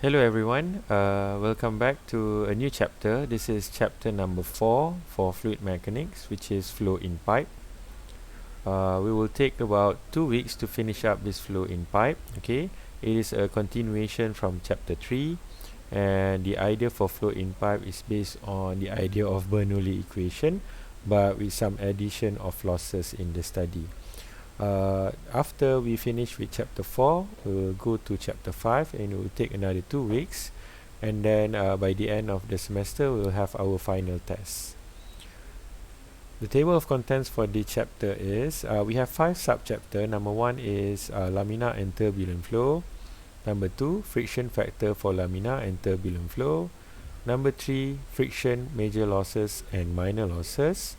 Hello everyone, welcome back to a new chapter. This is chapter number 4 for fluid mechanics, which is flow in pipe. We will take about 2 weeks to finish up this flow in pipe. Okay, it is a continuation from chapter 3, and the idea for flow in pipe is based on the idea of Bernoulli equation, but with some addition of losses in the study. After we finish with chapter 4, we'll go to chapter 5 and it will take another 2 weeks. And then by the end of the semester, we'll have our final test. The table of contents for this chapter is we have 5 subchapter. Number 1 is lamina and turbulent flow. Number 2, friction factor for lamina and turbulent flow. Number 3, friction, major losses and minor losses.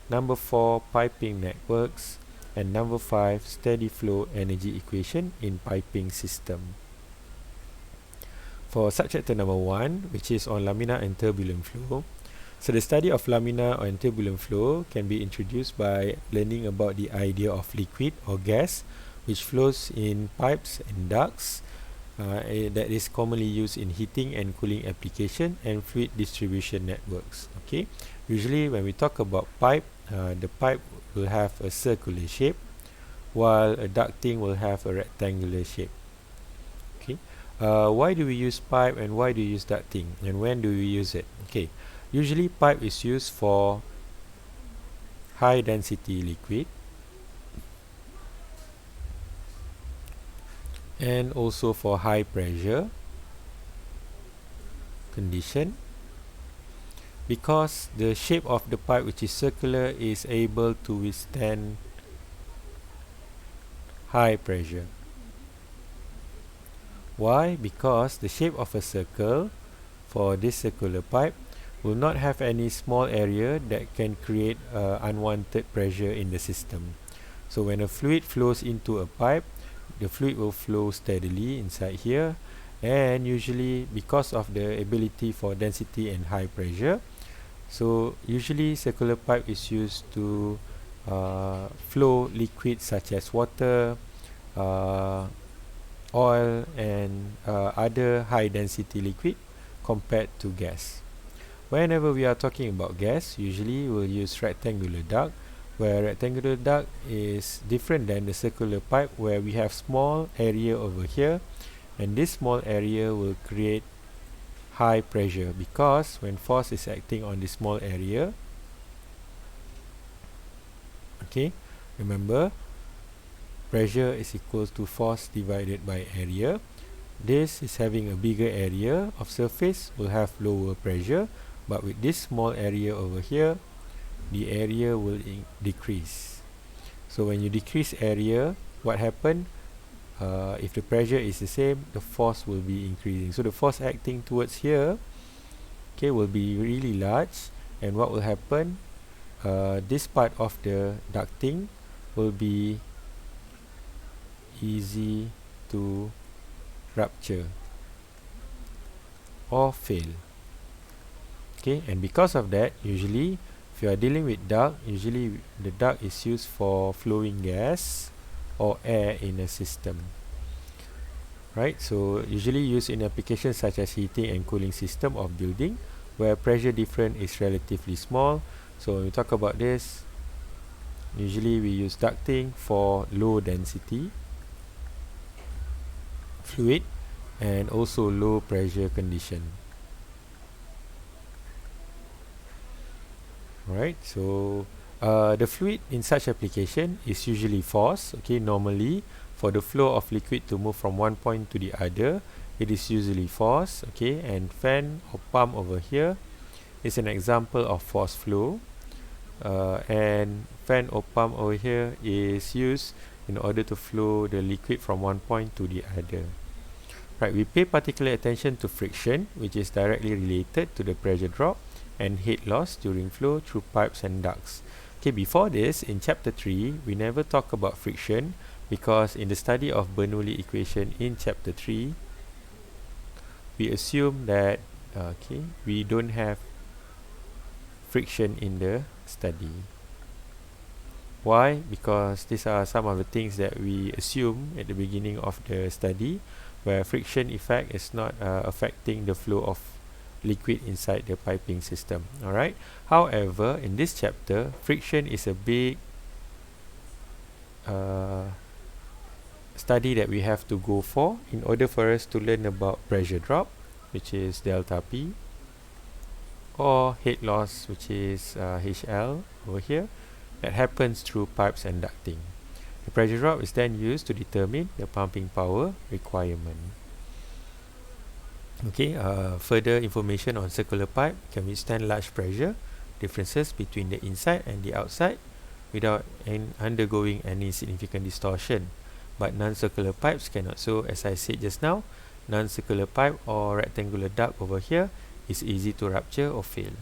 Number 4, piping networks. And number 5, steady flow energy equation in piping system. For subchapter number 1, which is on lamina and turbulent flow, so the study of lamina and turbulent flow can be introduced by learning about the idea of liquid or gas which flows in pipes and ducts that is commonly used in heating and cooling application and fluid distribution networks. Okay, usually when we talk about pipe, the pipe will have a circular shape, while a ducting will have a rectangular shape. Okay, why do we use pipe and why do we use ducting and when do we use it? Okay, usually pipe is used for high density liquid and also for high pressure condition, because the shape of the pipe, which is circular, is able to withstand high pressure. Why? Because the shape of a circle for this circular pipe will not have any small area that can create unwanted pressure in the system. So when a fluid flows into a pipe, the fluid will flow steadily inside here, and usually because of the ability for density and high pressure, so usually circular pipe is used to flow liquids such as water, oil and other high density liquid compared to gas. Whenever we are talking about gas, usually we'll use rectangular duct, where rectangular duct is different than the circular pipe, where we have small area over here, and this small area will create high pressure because when force is acting on this small area, okay, remember, pressure is equal to force divided by area. This is having a bigger area of surface will have lower pressure, but with this small area over here, the area will decrease. So when you decrease area, what happens? If the pressure is the same, the force will be increasing. So the force acting towards here, okay, will be really large, and what will happen? This part of the ducting will be easy to rupture or fail. Okay, and because of that, usually if you are dealing with duct, usually the duct is used for flowing gas or air in a system, right? So usually used in applications such as heating and cooling system of building, where pressure difference is relatively small. So when we talk about this, usually we use ducting for low density fluid and also low pressure condition. Right, so the fluid in such application is usually force. Okay, normally for the flow of liquid to move from one point to the other, it is usually force. Okay, and fan or pump over here is an example of force flow, and fan or pump over here is used in order to flow the liquid from one point to the other. Right, we pay particular attention to friction, which is directly related to the pressure drop and heat loss during flow through pipes and ducts. Okay, before this, in chapter 3, we never talk about friction because in the study of Bernoulli equation in chapter 3, we assume that we don't have friction in the study. Why? Because these are some of the things that we assume at the beginning of the study, where friction effect is not affecting the flow of liquid inside the piping system. Alright. However, in this chapter, friction is a big study that we have to go for in order for us to learn about pressure drop, which is delta P, or head loss, which is HL over here, that happens through pipes and ducting. The pressure drop is then used to determine the pumping power requirement. Okay, further information on circular pipe can withstand large pressure differences between the inside and the outside without undergoing any significant distortion. But non-circular pipes cannot. So as I said just now, non-circular pipe or rectangular duct over here is easy to rupture or fail.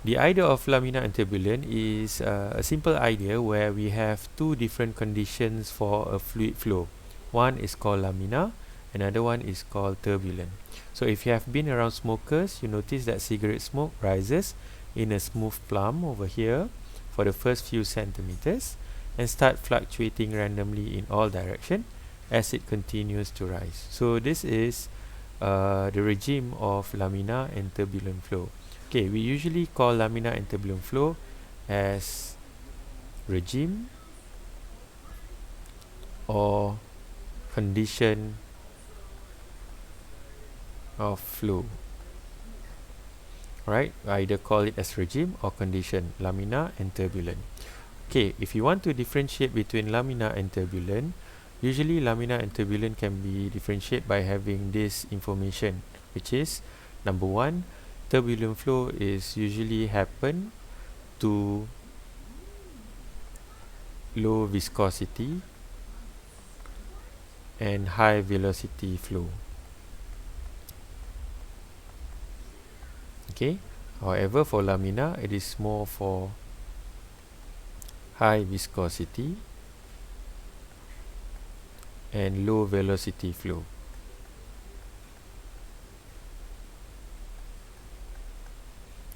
The idea of laminar and turbulent is a simple idea where we have two different conditions for a fluid flow. One is called laminar, another one is called turbulent. So if you have been around smokers, you notice that cigarette smoke rises in a smooth plum over here for the first few centimeters and start fluctuating randomly in all directions as it continues to rise. So this is the regime of laminar and turbulent flow. Okay, we usually call laminar and turbulent flow as regime or condition of flow. Right, either call it as regime or condition, laminar and turbulent. Okay, if you want to differentiate between laminar and turbulent, usually laminar and turbulent can be differentiated by having this information, which is number one, turbulent flow is usually happen to low viscosity and high velocity flow. Okay, however for laminar it is more for high viscosity and low velocity flow.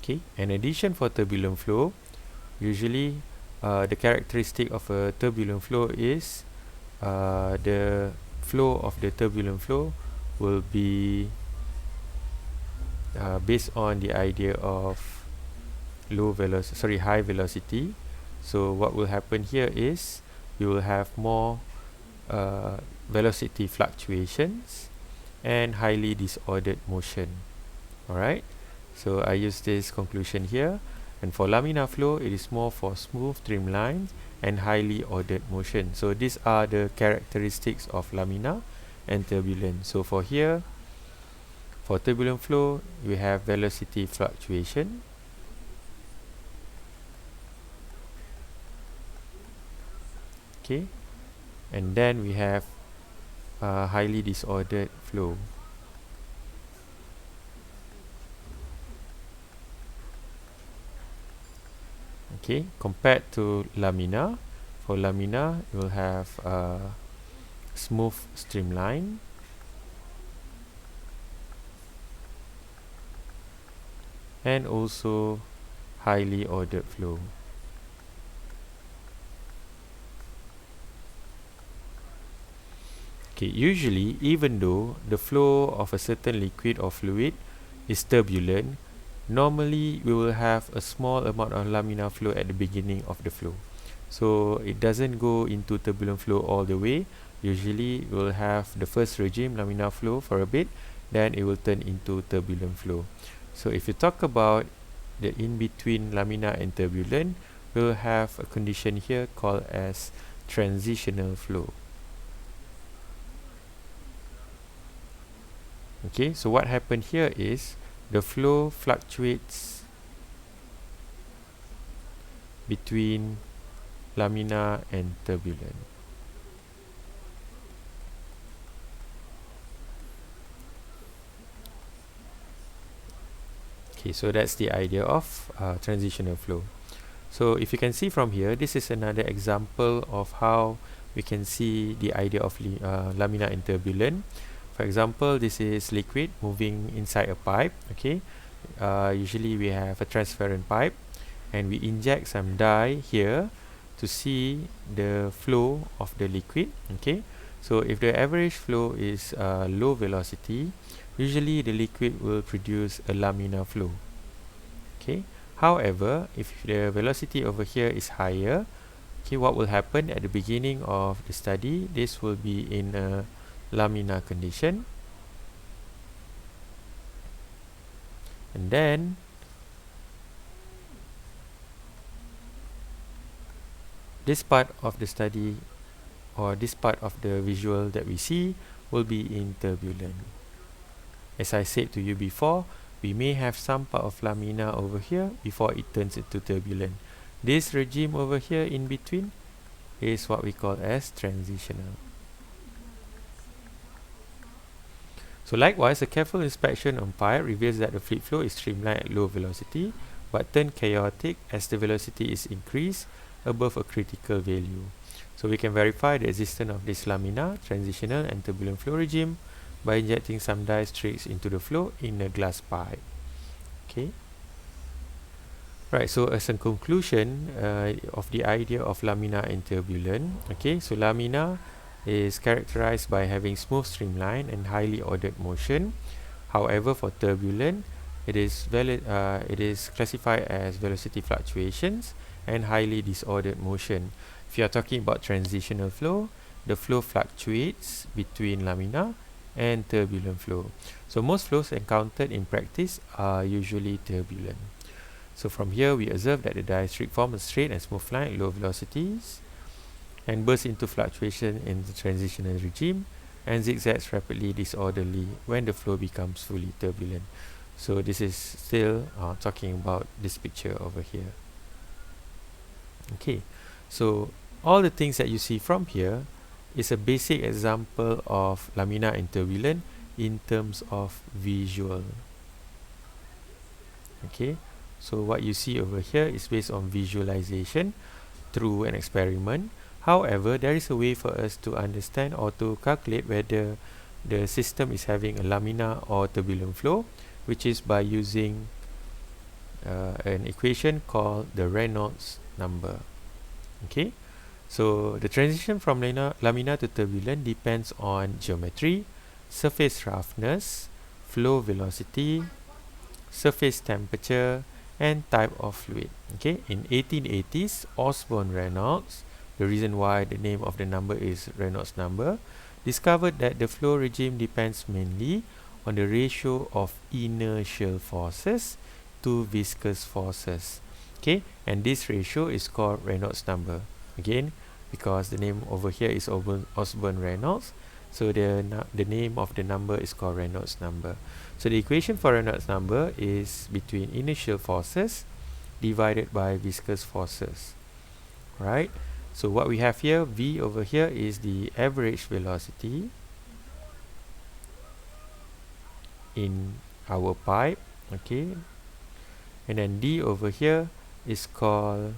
Okay, in addition for turbulent flow, usually the characteristic of a turbulent flow is the flow of the turbulent flow will be based on the idea of high velocity. So what will happen here is you will have more velocity fluctuations and highly disordered motion. Alright, so I use this conclusion here. And for laminar flow, it is more for smooth streamlines and highly ordered motion. So these are the characteristics of laminar and turbulent. So for here, for turbulent flow, we have velocity fluctuation. Okay, and then we have highly disordered flow. Okay, compared to laminar, for laminar you will have smooth streamline and also highly ordered flow. Okay, usually even though the flow of a certain liquid or fluid is turbulent, normally we will have a small amount of laminar flow at the beginning of the flow. So it doesn't go into turbulent flow all the way. Usually we will have the first regime laminar flow for a bit, then it will turn into turbulent flow. So if you talk about the in-between laminar and turbulent, we'll have a condition here called as transitional flow. Okay, so what happened here is the flow fluctuates between laminar and turbulent. Okay, so that's the idea of transitional flow. So if you can see from here, this is another example of how we can see the idea of laminar and turbulent. For example, this is liquid moving inside a pipe. Okay, usually we have a transparent pipe and we inject some dye here to see the flow of the liquid. Okay, So if the average flow is low velocity, usually the liquid will produce a laminar flow. Okay. However, if the velocity over here is higher, okay, what will happen at the beginning of the study? This will be in a laminar condition, and then this part of the study, or this part of the visual that we see, will be in turbulent. As I said to you before, we may have some part of lamina over here before it turns into turbulent. This regime over here in between is what we call as transitional. So likewise, a careful inspection on pipe reveals that the fluid flow is streamlined at low velocity, but turn chaotic as the velocity is increased above a critical value. So we can verify the existence of this lamina, transitional and turbulent flow regime by injecting some dye streaks into the flow in a glass pipe. Okay. Right, so as a conclusion of the idea of lamina and turbulent, okay, so lamina is characterized by having smooth streamline and highly ordered motion. However, for turbulent, it is classified as velocity fluctuations and highly disordered motion. If you are talking about transitional flow, the flow fluctuates between lamina and turbulent flow. So most flows encountered in practice are usually turbulent. So from here we observe that the dye streak forms a straight and smooth line at low velocities and bursts into fluctuation in the transitional regime and zigzags rapidly disorderly when the flow becomes fully turbulent. So this is still talking about this picture over here. Okay, so all the things that you see from here is a basic example of lamina and turbulent in terms of visual. Okay, so what you see over here is based on visualization through an experiment. However, there is a way for us to understand or to calculate whether the system is having a laminar or turbulent flow, which is by using an equation called the Reynolds number. Okay, so the transition from laminar to turbulent depends on geometry, surface roughness, flow velocity, surface temperature, and type of fluid. Okay, in 1880s, Osborne Reynolds, the reason why the name of the number is Reynolds number, discovered that the flow regime depends mainly on the ratio of inertial forces to viscous forces. Okay, and this ratio is called Reynolds number. Again, because the name over here is Osborne Reynolds, so the name of the number is called Reynolds number. So the equation for Reynolds number is between inertial forces divided by viscous forces. Right? So what we have here, V over here is the average velocity in our pipe. Okay. And then D over here is called,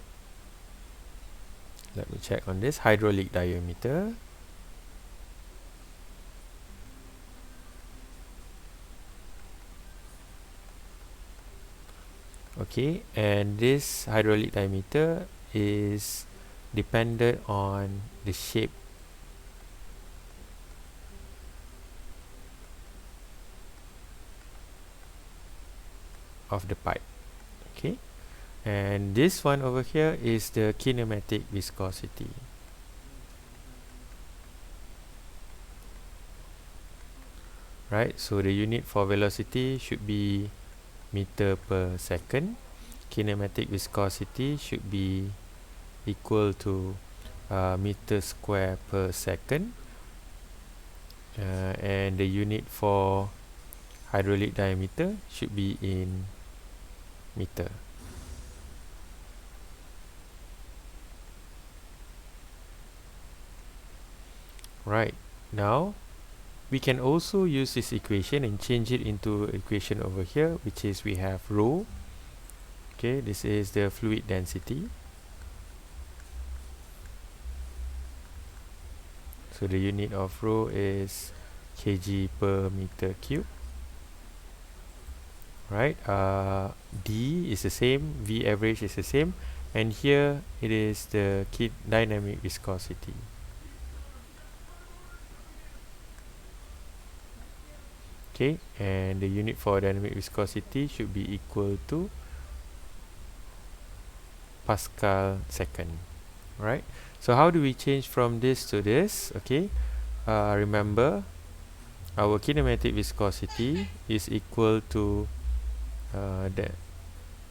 let me check on this, hydraulic diameter. Okay, and this hydraulic diameter is dependent on the shape of the pipe. Okay, and this one over here is the kinematic viscosity. Right, so the unit for velocity should be meter per second. Kinematic viscosity should be equal to meter square per second, and the unit for hydraulic diameter should be in meter. Right, now we can also use this equation and change it into equation over here, which is we have rho. Okay, this is the fluid density. So the unit of rho is kg per meter cube. Right, D is the same, V average is the same, and here it is the dynamic viscosity. Okay, and the unit for dynamic viscosity should be equal to Pascal second. Right, so how do we change from this to this? Okay, remember our kinematic viscosity is equal to the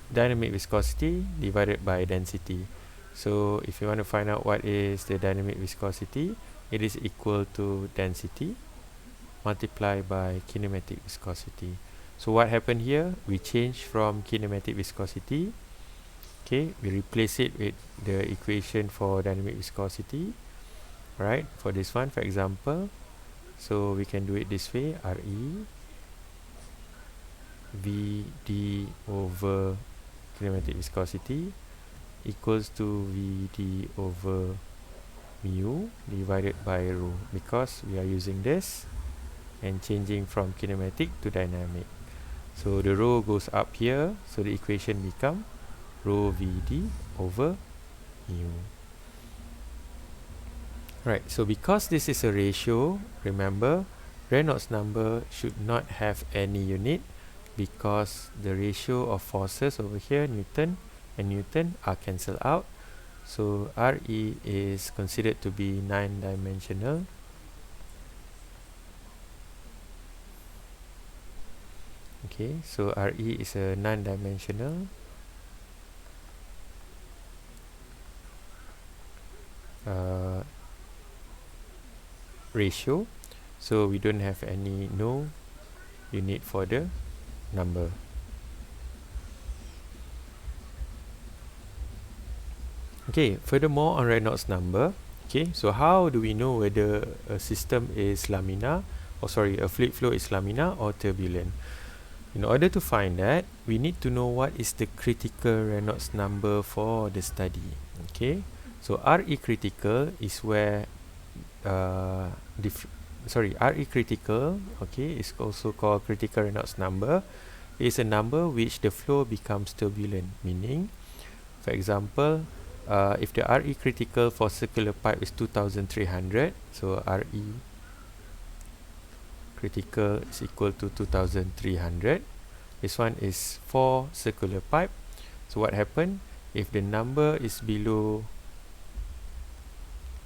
dynamic viscosity divided by density. So if you want to find out what is the dynamic viscosity, it is equal to density multiplied by kinematic viscosity. So what happened here? We change from kinematic viscosity. Okay, we replace it with the equation for dynamic viscosity. Right, for this one, for example, so we can do it this way: Re V d over kinematic viscosity equals to V d over mu divided by rho, because we are using this and changing from kinematic to dynamic. So the rho goes up here, so the equation become rho Vd over mu. Right, so because this is a ratio, remember Reynolds number should not have any unit, because the ratio of forces over here, Newton and Newton, are cancelled out. So Re is considered to be 9-dimensional. Okay, so Re is a non-dimensional ratio, so we don't have no unit for the number. Okay, furthermore on Reynolds number, okay, so how do we know whether a system is laminar, a fluid flow is laminar or turbulent? In order to find that, we need to know what is the critical Reynolds number for the study. Okay, so Re critical is where Re critical, okay, is also called critical Reynolds number, is a number which the flow becomes turbulent, meaning, for example, if the Re critical for circular pipe is 2300, so Re critical is equal to 2300. This one is for circular pipe. So what happened if the number is below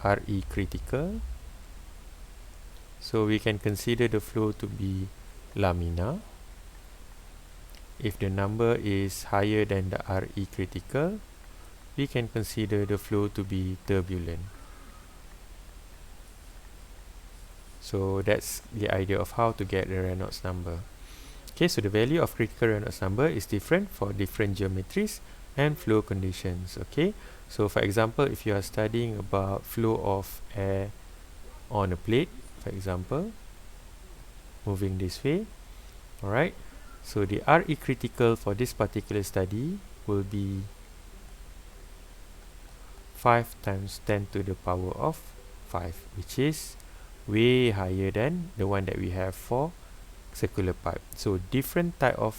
Re critical? So we can consider the flow to be laminar. If the number is higher than the Re critical, we can consider the flow to be turbulent. So that's the idea of how to get the Reynolds number. Okay, so the value of critical Reynolds number is different for different geometries and flow conditions. Okay, so for example, if you are studying about flow of air on a plate, for example, moving this way, alright, so the Re critical for this particular study will be 5 times 10 to the power of 5, which is way higher than the one that we have for circular pipe. So different type of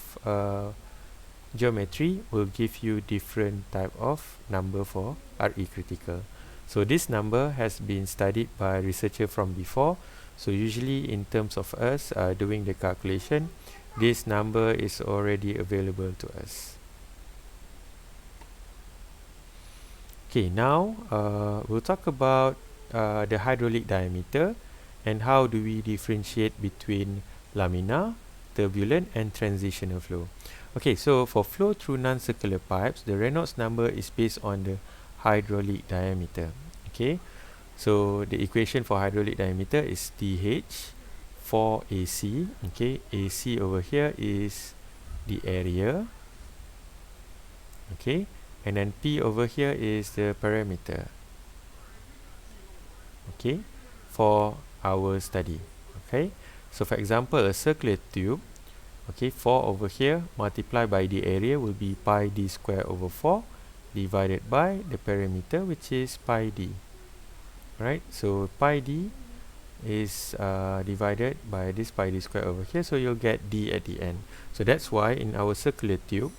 geometry will give you different type of number for Re critical. So this number has been studied by researcher from before. So usually in terms of us doing the calculation, this number is already available to us. Okay, now we'll talk about the hydraulic diameter and how do we differentiate between laminar, turbulent and transitional flow. Okay, so for flow through non-circular pipes, the Reynolds number is based on the hydraulic diameter. Okay, so the equation for hydraulic diameter is TH for AC. Okay, AC over here is the area. Okay, and then P over here is the parameter. Okay, for our study. Okay, so for example, a circular tube, okay, 4 over here multiplied by the area will be pi d square over 4 divided by the parameter, which is pi d. Right, so pi d is divided by this pi d square over here, so you'll get d at the end. So that's why in our circular tube,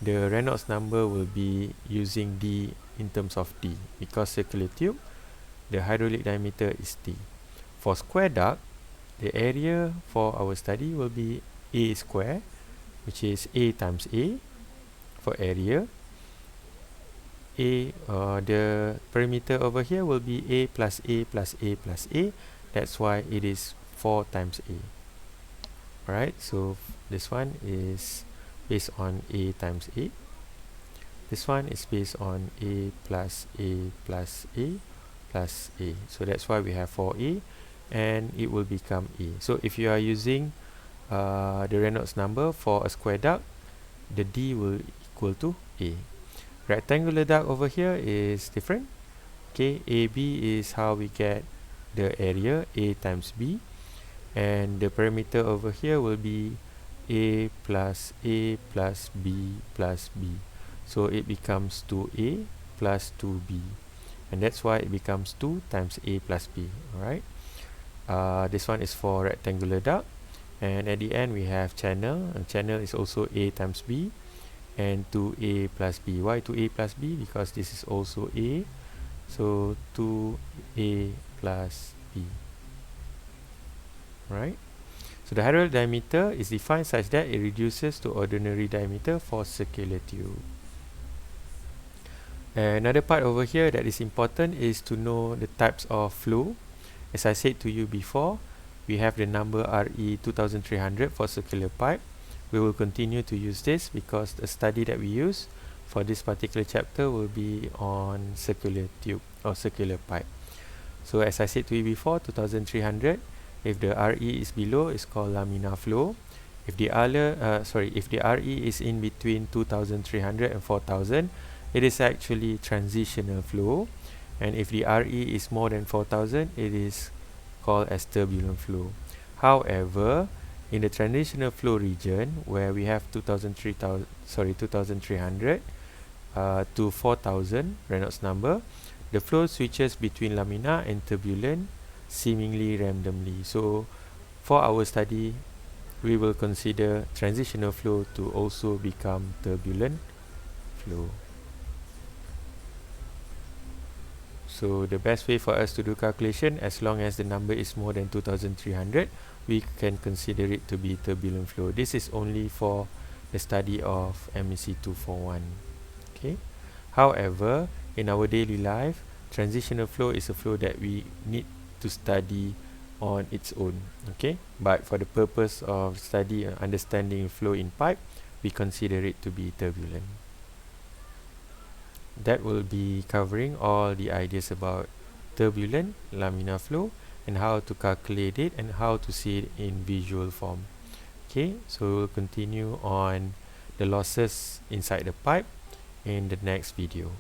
the Reynolds number will be using d in terms of d, because circular tube, the hydraulic diameter is d. For square duct, the area for our study will be A square, which is A times A for area. The perimeter over here will be A plus A plus A plus A. That's why it is 4 times A. Alright, so this one is based on A times A. This one is based on A plus A plus A plus A. So that's why we have 4A, and it will become A. So if you are using the Reynolds number for a square duct, the D will equal to A. Rectangular duct over here is different. Okay, AB is how we get the area, A times B, and the perimeter over here will be A plus B plus B. So it becomes 2A plus 2B, and that's why it becomes 2 times A plus B. Alright, this one is for rectangular duct, and at the end we have channel, and channel is also A times B and 2A plus B. Why 2A plus B? Because this is also A, so 2A plus B. Right? So the hydraulic diameter is defined such that it reduces to ordinary diameter for circular tube. Another part over here that is important is to know the types of flow. As I said to you before, we have the number RE 2300 for circular pipe. We will continue to use this because the study that we use for this particular chapter will be on circular tube or circular pipe. So as I said to you before, 2300, if the RE is below, it's called laminar flow. If the RE is in between 2300 and 4000, it is actually transitional flow. And if the RE is more than 4000, it is called as turbulent flow. However, in the transitional flow region, where we have 2300 to 4000 Reynolds number, the flow switches between laminar and turbulent seemingly randomly. So for our study, we will consider transitional flow to also become turbulent flow. So the best way for us to do calculation, as long as the number is more than 2300, we can consider it to be turbulent flow. This is only for the study of MEC 241. Okay. However, in our daily life, transitional flow is a flow that we need to study on its own. Okay. But for the purpose of study and understanding flow in pipe, we consider it to be turbulent. That will be covering all the ideas about turbulent laminar flow and how to calculate it and how to see it in visual form. Okay, so we'll continue on the losses inside the pipe in the next video.